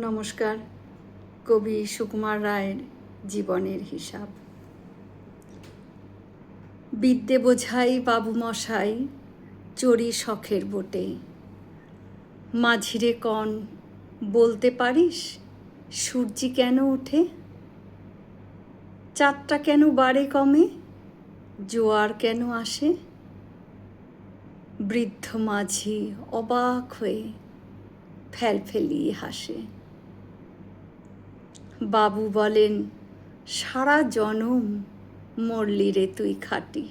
নমস্কার। কবি সুকুমার রায়ের জীবনের হিসাব। বিদ্যে বোঝাই বাবুমশাই চড়ি শখের বোটে। মাঝিরে কন বলতে পারিস সূর্যি কেন ওঠে? চাঁদটা কেন বাড়ে কমে? জোয়ার কেন আসে? বৃদ্ধ মাঝি অবাক হয়ে ফেলফেলিয়ে হাসে। বাবু বলেন, সারা জনম মরলি রে তুই খাটি।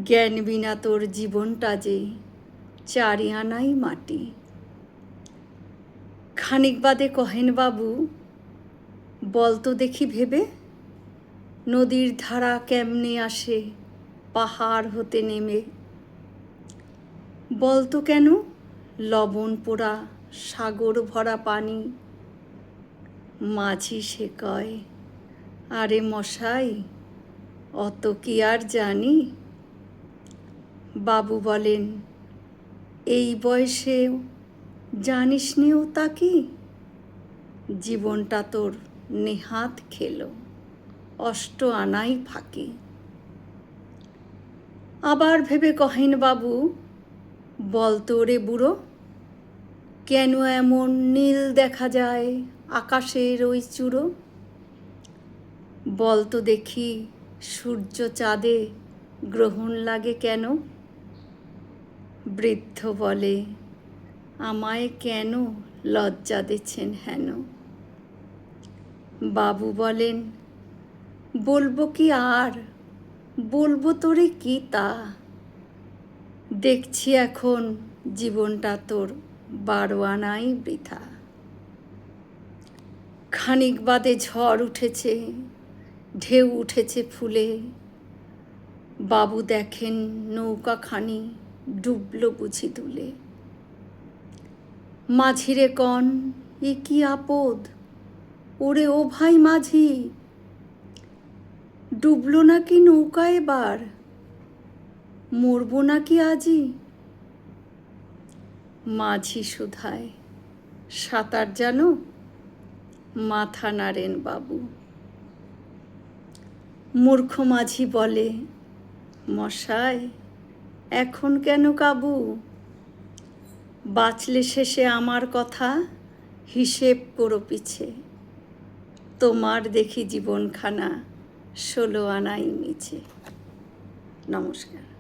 জ্ঞান বিনা তোর জীবনটা যে চারি আনাই মাটি। খানিক বাদে কহেন বাবু, বলতো দেখি ভেবে, নদীর ধারা কেমনে আসে পাহাড় হতে নেমে? বলতো কেন লবণ পোড়া সাগর ভরা পানি? মাঝি সে কয়, আরে মশাই অত কি আর জানি। বাবু বলেন, এই বয়সেও জানিস নিও তা কি? জীবনটা তোর নেহাত খেলো, অষ্ট আনাই ফাঁকি। আবার ভেবে কহেন বাবু, বলতো রে বুড়ো, কেন এমন নীল দেখা যায় আকাশের ওই চূড়ো? বলতো দেখি সূর্য চাঁদে গ্রহণ লাগে কেন? বৃদ্ধ বলে, আমায় কেন লজ্জা দিচ্ছেন হেন? বাবু বলেন, বলবো কি আর, বলবো তোরে কি তা? দেখছি এখন জীবনটা তোর 12 আনাই বৃথা। খানিক বাদে ঝড় উঠেছে, ঢেউ উঠেছে ফুলে। বাবু দেখেন নৌকাখানি ডুবলো বুঝি তুলে। মাঝিরে কন, এ কি আপদ, ওরে ও ভাই মাঝি, ডুবলো নাকি নৌকা এবার, মরবো নাকি আজি? মাঝি শুধায়, সাঁতার জানো? মাথা নাড়েন বাবু। মূর্খ মাঝি বলে, মশাই এখন কেন কাবু? বাঁচলে শেষে আমার কথা হিসেব করো পিছে। তোমার দেখি জীবনখানা 16 আনাই মিছে। নমস্কার।